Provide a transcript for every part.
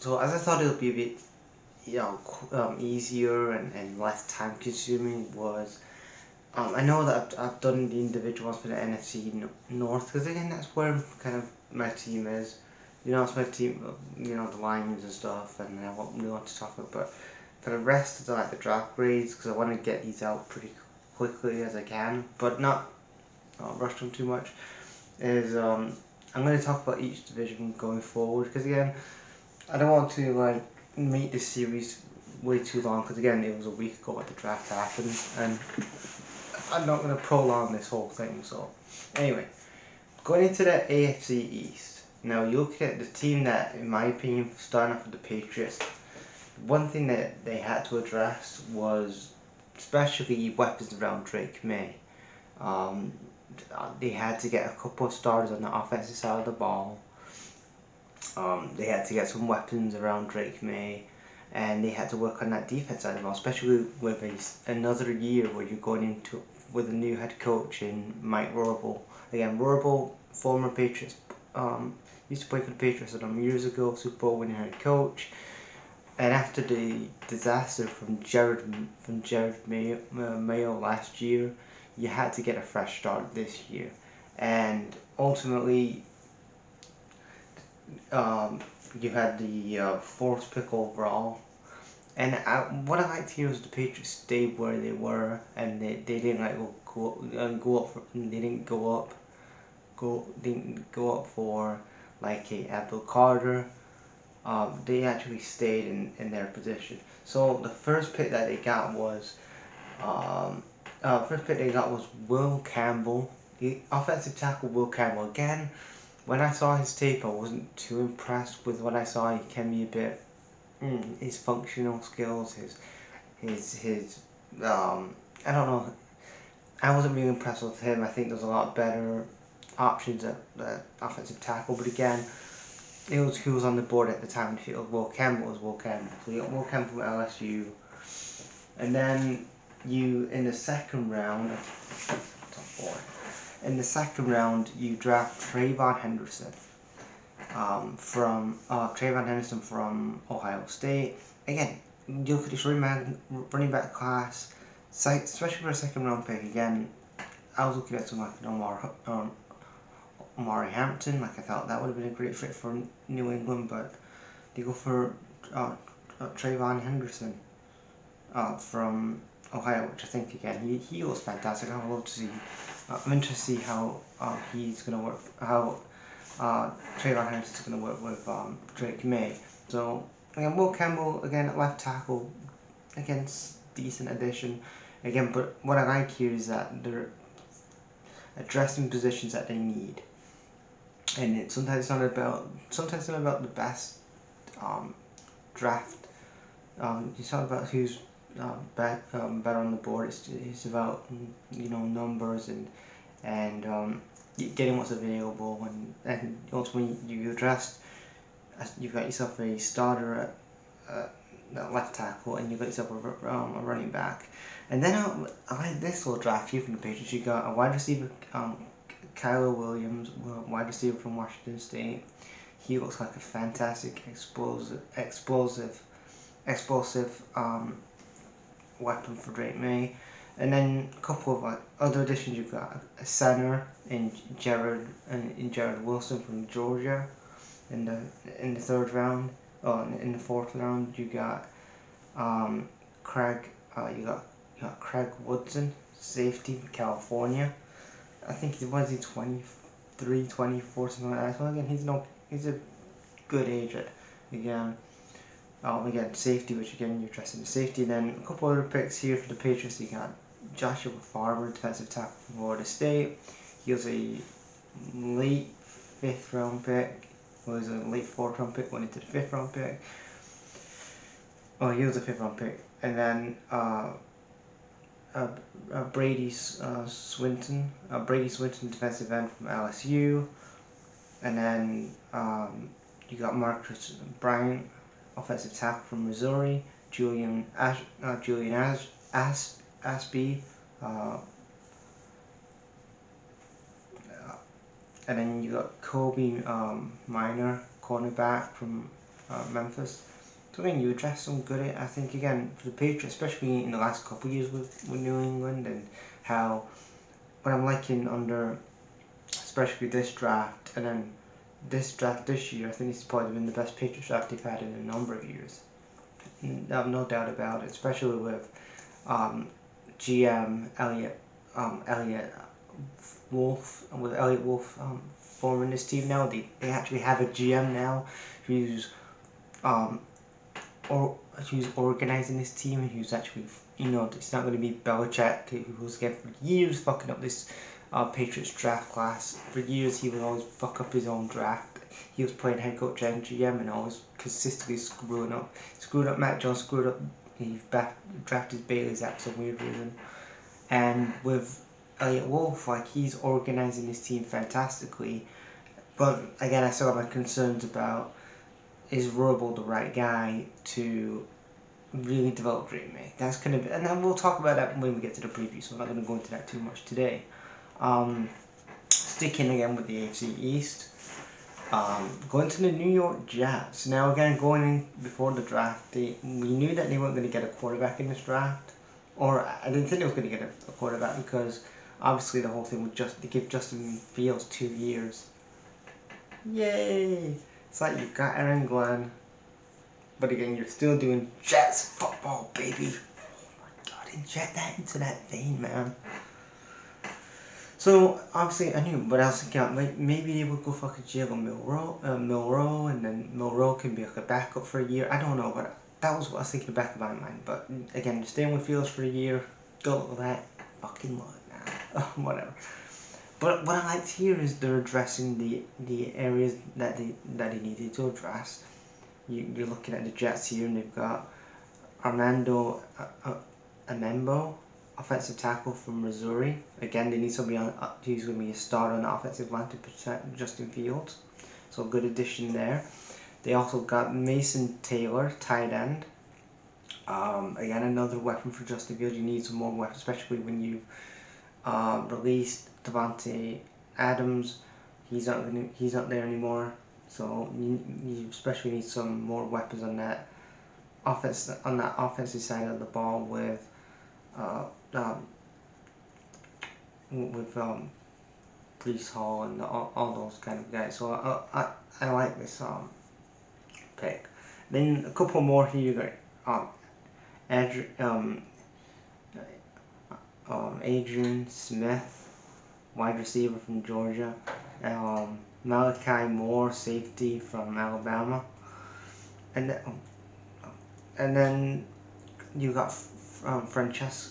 So as I thought it would be a bit, easier and less time consuming was, I know that I've done the individual ones for the NFC North, because again that's where kind of my team is. It's my team, the Lions and stuff, and I won't really want to talk about. But for the rest of the draft grades, because I want to get these out pretty quickly as I can, but not rush them too much. Is I'm going to talk about each division going forward, because again, I don't want to make this series way too long, because again it was a week ago that the draft happened, and I'm not going to prolong this whole thing. So anyway, going into the AFC East. Now you look at the team that, in my opinion, starting off with the Patriots, one thing that they had to address was especially weapons around Drake May. Um, they had to get a couple of starters on the offensive side of the ball. They had to get some weapons around Drake May, and they had to work on that defense side of the ball, especially with another year where you're going into with a new head coach in Mike Vrabel. Again, Vrabel, former Patriots, used to play for the Patriots years ago, Super Bowl winning head coach. And after the disaster from Jared Mayo last year, you had to get a fresh start this year, and ultimately, you had the fourth pick overall. And what I liked here was the Patriots stayed where they were, and they didn't go up they didn't go up for like a Abdul Carter. They actually stayed in their position. So the first pick that they got was Will Campbell, the offensive tackle. Will Campbell, again, when I saw his tape, I wasn't too impressed with what I saw. He can be a bit, his functional skills, his I don't know. I wasn't really impressed with him. I think there's a lot better options at offensive tackle. But again, who was on the board at the time in the field. Will Campbell was Will Campbell. So you got Will Campbell from LSU, and then in the second round, top four. In the second round, you draft Trayvon Henderson from Ohio State. Again, you look at this running back class, especially for a second round pick. Again, I was looking at someone like Omari Hampton. Like, I thought that would have been a great fit for New England, but they go for Trayvon Henderson from Ohio, which I think, again, he looks fantastic. I would love to see. I'm interested to see how he's going to work. How Trayvon Henderson's going to work with Drake May. So again, Will Campbell again at left tackle, again, decent addition. Again, but what I like here is that they're addressing positions that they need, and sometimes it's not about the best draft. It's not about who's better on the board. It's about numbers and getting what's available, and ultimately you addressed. You've got yourself a starter at left tackle, and you've got yourself a running back. And then I like this little draft here from the Patriots. You got a wide receiver, Kyler Williams, wide receiver from Washington State. He looks like a fantastic explosive weapon for Drake May. And then a couple of other additions. You've got a center in Jared Wilson from Georgia in the third round. In the fourth round, you got Craig. You got Craig Woodson, safety from California. I think he 23, 24, something like that. So again, he's a good age again. Again, safety, which again you're interested in safety. Then a couple other picks here for the Patriots. You got Joshua Farmer, defensive tackle from Florida State. He was a late 5th round pick. Well, he was a late 4th round pick, went into the 5th round pick. Oh, he was a 5th round pick. And then Brady Swinton, defensive end from LSU. And then you got Marcus Bryant, offensive tackle from Missouri. Julian Ashby. And then you got Kobe Minor, cornerback from Memphis. So again, you address some good. I think again for the Patriots, especially in the last couple of years with New England, and how what I'm liking under, especially this draft, and then this draft this year, I think it's probably been the best Patriots draft they've had in a number of years. I have no doubt about it, especially with GM Elliot Wolf, and with Elliot Wolf forming this team now. They actually have a GM now who's who's organising this team, and who's actually, you know, it's not going to be Belichick, who was again for years fucking up this Patriots draft class. For years he would always fuck up his own draft. He was playing head coach and GM and always consistently screwing up. Screwed up Matt Jones, screwed up, he drafted Bailey Zapp for some weird reason. And with Elliot Wolf, like, he's organising his team fantastically. But again, I still have my concerns about, is Robo the right guy to really develop Drake May? That's kind of, and then we'll talk about that when we get to the preview, so I'm not going to go into that too much today. Sticking again with the AFC East, going to the New York Jets. Now again, going in before the draft, we knew that they weren't going to get a quarterback in this draft, or I didn't think they was going to get a quarterback, because obviously the whole thing was just to give Justin Fields 2 years. Yay! It's like you've got Aaron Glenn, but again, you're still doing Jets football, baby. Oh my god, inject that into that vein, man. So obviously I knew, but I was thinking like maybe they would go fucking Jalen Milroe, and then Milroe can be like a backup for a year. I don't know, but that was what I was thinking in the back of my mind. But again, staying with Fields for a year, don't look at that fucking luck now. Whatever. But what I liked here is they're addressing the areas that they needed to address. You're looking at the Jets here, and they've got Armando Amembo, offensive tackle from Missouri. Again, they need somebody who's going to be a starter on the offensive line to protect Justin Fields. So good addition there. They also got Mason Taylor, tight end. Again, another weapon for Justin Fields. You need some more weapons, especially when you've released Devontae Adams. He's not there anymore. So you especially need some more weapons on that offensive side of the ball with Breece Hall and all those kind of guys. So I like this pick. Then a couple more here. Adrian Smith, wide receiver from Georgia. Malachi Moore, safety from Alabama. And then you got Francesco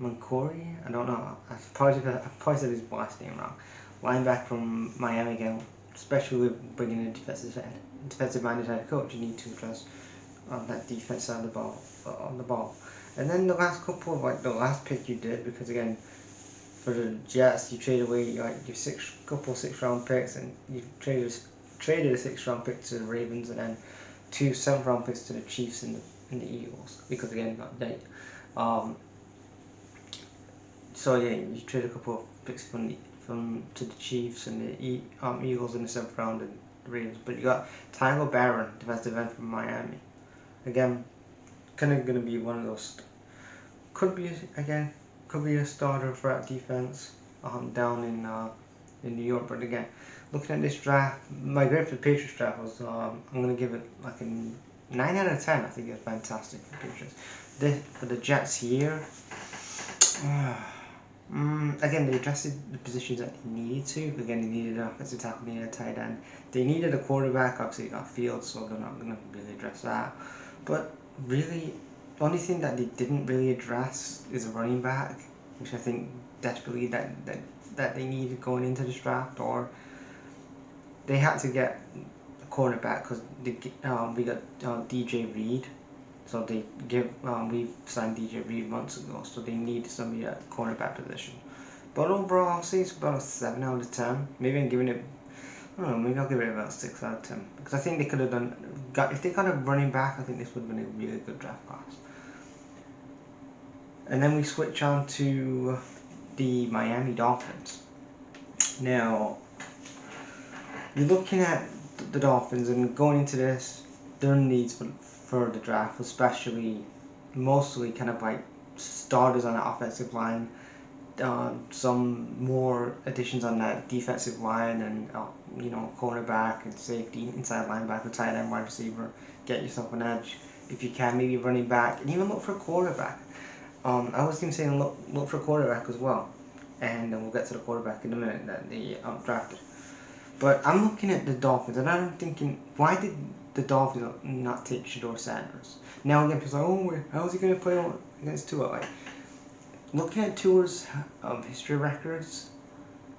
Mancouri. I don't know. I probably said his last name wrong. Linebacker from Miami again. Especially with bringing in a defensive-minded head coach, you need to address that defense side of the ball. On the ball. And then the last couple of, like, the last pick you did, because again, for the Jets, you traded away like your couple 6th-round picks, and you traded a 6th-round pick to the Ravens, and then 2 7th-round picks to the Chiefs and the Eagles, because again, so yeah, you traded a couple of picks to the Chiefs and the Eagles in the 7th round and the Ravens, but you got Tyler Barron, defensive end from Miami. Again, kind of going to be one of those. Could be a starter for that defense down in New York. But again, looking at this draft, my grade for the Patriots draft was I'm going to give it like a 9 out of 10. I think it's fantastic for the Patriots. For the Jets here, again, they addressed the positions that they needed to. Again, they needed an offensive tackle, they needed a tight end. They needed a quarterback. Obviously, they got Fields, so they're not going to really address that. But really, the only thing that they didn't really address is a running back, which I think desperately that they needed going into this draft, or they had to get a cornerback because we got DJ Reed. So we signed DJ Reed months ago, so they need somebody at the cornerback position. But overall, I'll say it's about a 7 out of 10. Maybe I'm giving it, I don't know, maybe I'll give it about 6 out of 10. Because I think they could have if they got a running back, I think this would have been a really good draft class. And then we switch on to the Miami Dolphins. Now, you're looking at the Dolphins, and going into this, their needs for the draft, especially mostly kind of like starters on the offensive line, some more additions on that defensive line, and cornerback and safety, inside linebacker, tight end, wide receiver. Get yourself an edge if you can. Maybe running back, and even look for a quarterback. I was even saying look for a quarterback as well, and we'll get to the quarterback in a minute that they drafted. But I'm looking at the Dolphins, and I'm thinking, why did the Dolphins not take Shedeur Sanders? Now again, people are like, oh wait, how is he going to play against Tua? Like, looking at Tua's history records,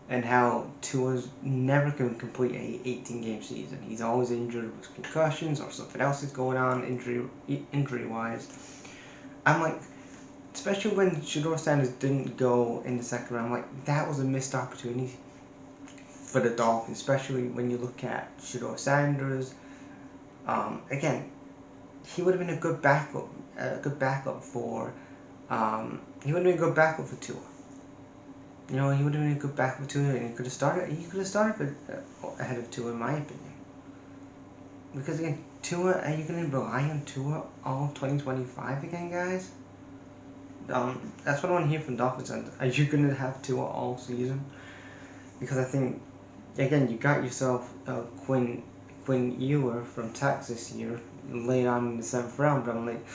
and how Tua's never can complete a 18-game season. He's always injured with concussions or something else is going on injury-wise. I'm like, especially when Shedeur Sanders didn't go in the second round, like, that was a missed opportunity for the Dolphins, especially when you look at Shedeur Sanders. Again, he would have been a good backup for he would have been a good backup for Tua. He would have been a good backup for Tua, and he could have started ahead of Tua, in my opinion. Because again, Tua, are you going to rely on Tua all of 2025 again, guys? That's what I want to hear from Dolphins fans. Are you going to have Tua all season? Because I think, again, you got yourself Quinn Ewer from Texas here late on in the 7th round, but I'm like,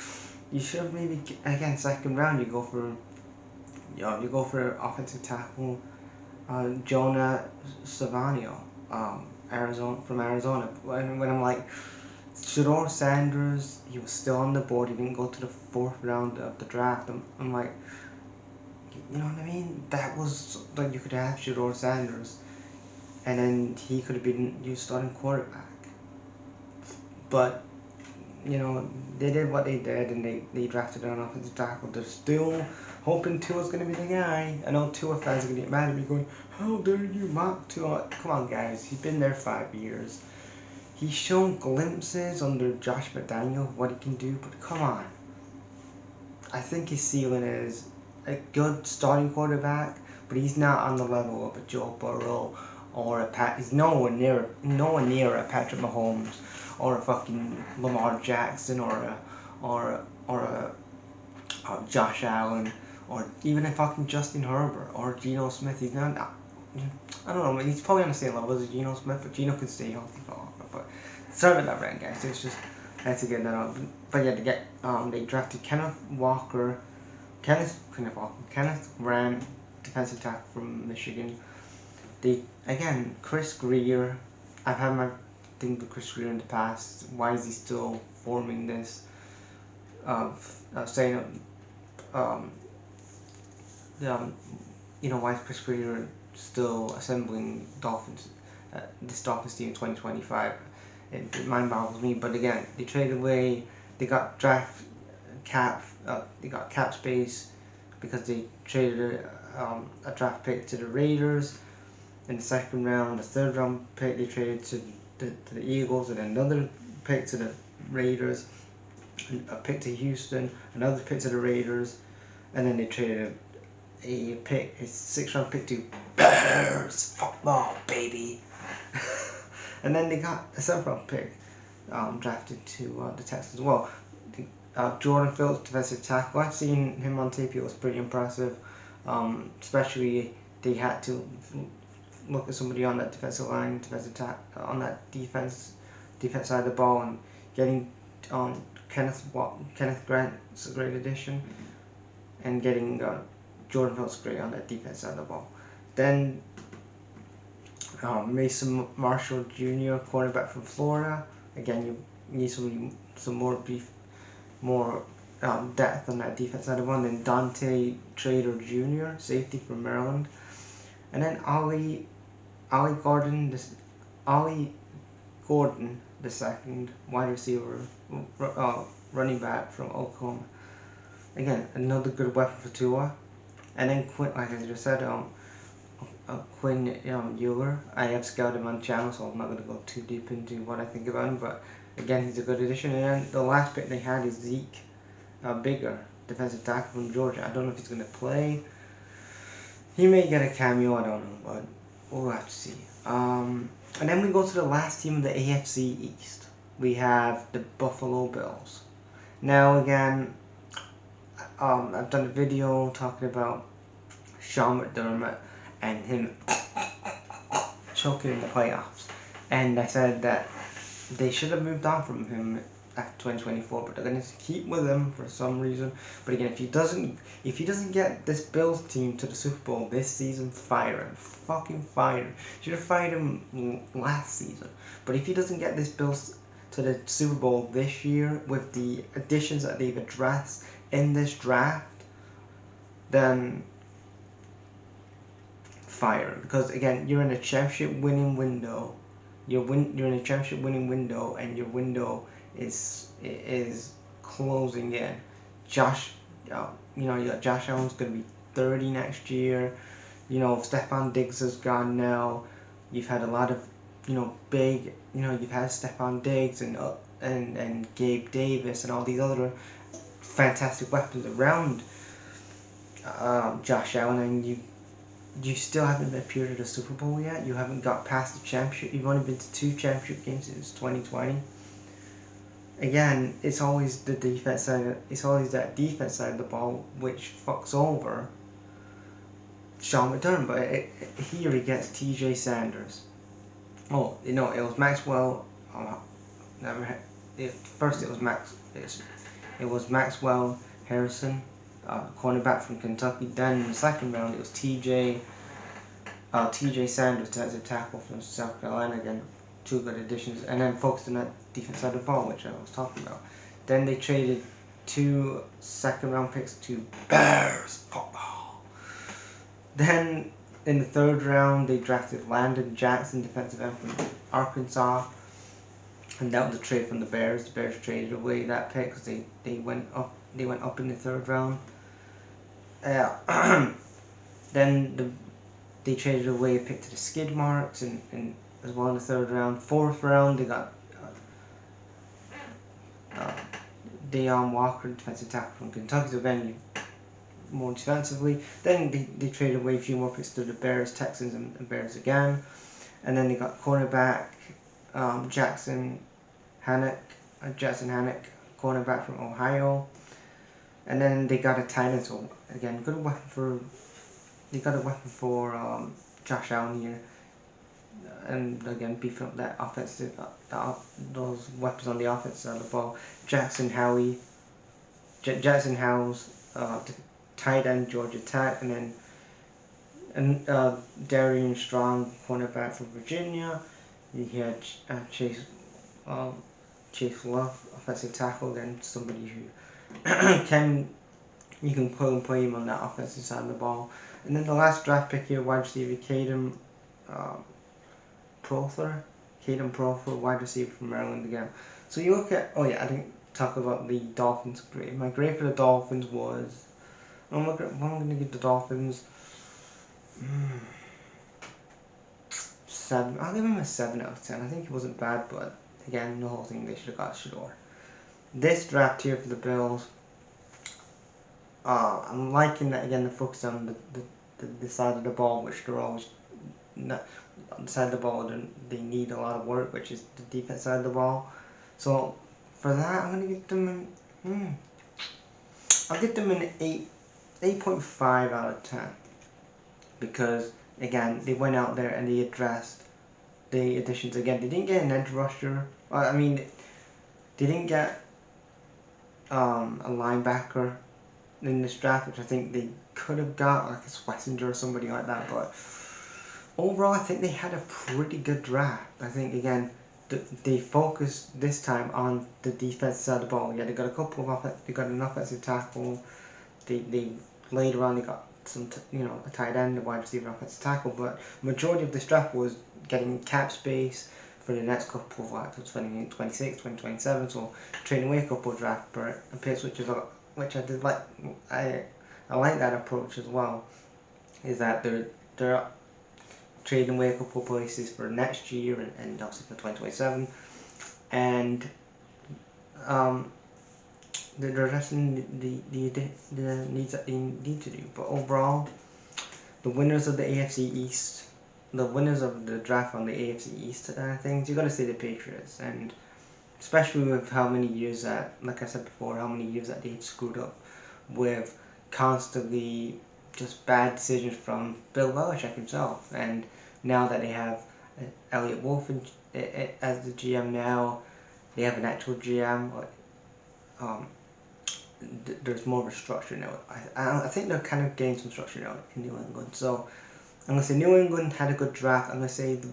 you should have maybe, again, second round, you go for offensive tackle Jonah Savanio, from Arizona. When I'm like, Shedeur Sanders, he was still on the board. He didn't go to the 4th round of the draft. I'm like, you know what I mean? That was like, you could have Shedeur Sanders, and then he could have been your starting quarterback. But they did what they did, and they drafted an offensive tackle. They're still hoping Tua's going to be the guy. I know Tua fans are going to get mad at me going, how dare you mock Tua? Come on, guys. He's been there 5 years. He's shown glimpses under Josh McDaniel of what he can do, but come on. I think his ceiling is a good starting quarterback, but he's not on the level of a Joe Burrow or he's nowhere near a Patrick Mahomes or a fucking Lamar Jackson or a Josh Allen, or even a fucking Justin Herbert or Geno Smith. He's not. I don't know. He's probably on the same level as Geno Smith, but Geno can stay healthy for longer. But sorry about that rant, guys. It's just I had to get that out. But yeah, they drafted Kenneth Graham, defensive tackle from Michigan. Chris Greer. I've had my thing with Chris Greer in the past. Why is he still forming this? Saying why is Chris Greer still assembling this Dolphins team in 2025? It mind boggles me. But again, they traded away. They got cap space because they traded a draft pick to the Raiders in the 2nd round. The 3rd round pick they traded to the Eagles, and another pick to the Raiders, a pick to Houston, another pick to the Raiders, and then they traded a 6th round pick to Bears football, baby. And then they got a 7th round pick drafted to the Texans as well. Jordan Phillips, defensive tackle. I've seen him on tape. He was pretty impressive. Especially they had to look at somebody on that defensive line, on that defense side of the ball, and getting Kenneth Grant's a great addition, and getting Jordan Phillips great on that defense side of the ball. Then Mason Marshall Jr., cornerback from Florida. Again, you need some more depth on that defense side of the ball. Then Dante Trader Jr., safety from Maryland. And then Ollie Gordon, the second wide receiver, running back from Oklahoma. Again, another good weapon for Tua. And then Quinn, like I just said, Quinn Ewer. I have scouted him on the channel, so I'm not going to go too deep into what I think about him. But again, he's a good addition. And then the last pick they had is Zeke Bigger, defensive tackle from Georgia. I don't know if he's going to play. He may get a cameo, I don't know, but we'll have to see. And then we go to the last team of the AFC East. We have the Buffalo Bills. Now again, I've done a video talking about Sean McDermott and him choking in the playoffs, and I said that they should have moved on from him after 2024, but they're going to keep with him for some reason. But again, if he doesn't get this Bills team to the Super Bowl this season, fire him. Fucking fire him. Should have fired him last season. But if he doesn't get this Bills to the Super Bowl this year with the additions that they've addressed in this draft, then fire him. Because again, you're in a championship winning window. You're in a championship winning window, and your window is closing in. Josh, you got Josh Allen's gonna be 30 next year. Stephon Diggs is gone now. You've had a lot of, big, you've had Stephon Diggs and Gabe Davis and all these other fantastic weapons around Josh Allen, and you still haven't appeared at a Super Bowl yet. You haven't got past the championship. You've only been to 2 championship games since 2020. Again, it's always the defense side. It's always that defense side of the ball which fucks over Sean McDermott. But here he gets T.J. Sanders. Oh, it was Maxwell. First it was Maxwell Harrison, cornerback from Kentucky. Then in the second round it was T.J. Sanders, defensive tackle from South Carolina. Again, 2 good additions, and then focused on that defense side of the ball, which I was talking about. Then they traded 2 second-round picks to Bears football. Then in the 3rd round, they drafted Landon Jackson, defensive end from Arkansas, and that was a trade from the Bears. The Bears traded away that pick because they went up in the 3rd round. Then they traded away a pick to the Skid Marks and as well in the 3rd round. 4th round they got Deion Walker, defensive tackle from Kentucky, so again more defensively. Then they traded away a few more picks to the Bears, Texans, and Bears again. And then they got cornerback Jackson Hannock, cornerback from Ohio. And then they got a tight end, so again, they got a weapon for Josh Allen here. And again, beefing up that offensive, those weapons on the offensive side of the ball. Jackson Howes, tight end, Georgia Tech, and then Darian Strong, cornerback from Virginia. You had Chase Love, offensive tackle, then somebody who you can pull and play him on that offensive side of the ball. And then the last draft pick here, wide receiver Caden Prather, wide receiver from Maryland again. So you look at, I didn't talk about the Dolphins grade. My grade for the Dolphins was, what am I going to give the Dolphins? 7. I'll give him a 7 out of 10. I think it wasn't bad, but again, the whole thing they should have got Shador. This draft here for the Bills, I'm liking that again, the focus on the side of the ball, which they're always not. On the side of the ball, they need a lot of work, which is the defense side of the ball. So for that, I'm gonna give them I'll give them an 8.5 out of 10, because again, they went out there and they addressed the additions. Again, they didn't get an edge rusher. They didn't get a linebacker in this draft, which I think they could have got, like a Swessinger or somebody like that. But overall, I think they had a pretty good draft. I think again, they focused this time on the defense side of the ball. Yeah, they got a couple of they got an offensive tackle. They later on they got some a tight end, a wide receiver, offensive tackle. But majority of this draft was getting cap space for the next couple of 2026, 2027. So trading away a couple of draft picks, which I did like. I like that approach as well. Is that they're trading away a couple of places for next year and obviously for 2027, and they're addressing the needs that they need to do. But overall, the winners of the AFC East the winners of the draft on the AFC East things, you got to say the Patriots, and especially with how many years that, like I said before, how many years that they screwed up with constantly just bad decisions from Bill Belichick himself, and now that they have Elliot Wolf as the GM now, they have an actual GM. Um, there's more of a structure now. I think they're kind of getting some structure now in New England. So I'm gonna say New England had a good draft. I'm gonna say the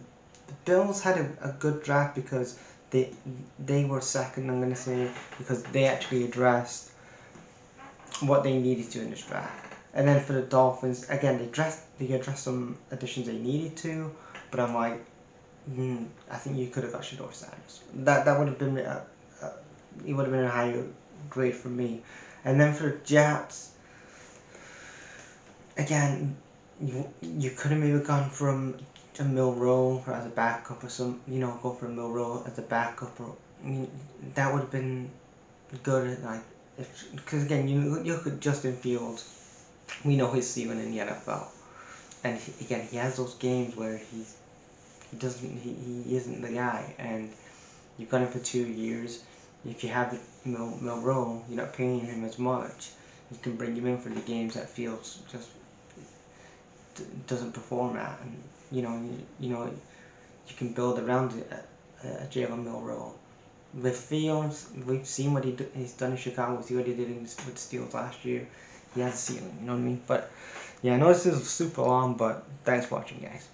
Bills had a good draft because they were second. I'm gonna say because they actually addressed what they needed to in this draft. And then for the Dolphins, again, they addressed some additions they needed to, but I'm like, I think you could have got Shador Sanders. That would have been it would have been a higher grade for me. And then for the Jets, again, you could have maybe gone from a Milroe as a backup or some, go for a Milroe as a backup, or that would have been good. Like, because again, you could Justin Fields, we know his ceiling in the NFL, and he has those games where he isn't the guy, and you've got him for 2 years. If you have Milroe, you're not paying him as much. You can bring him in for the games that Fields just doesn't perform at, and you can build around Jalen Milroe. With Fields, we've seen what he's done in Chicago. We see what he did with Steelers last year. He has a ceiling, you know what I mean? But yeah, I know this is super long, but thanks for watching, guys.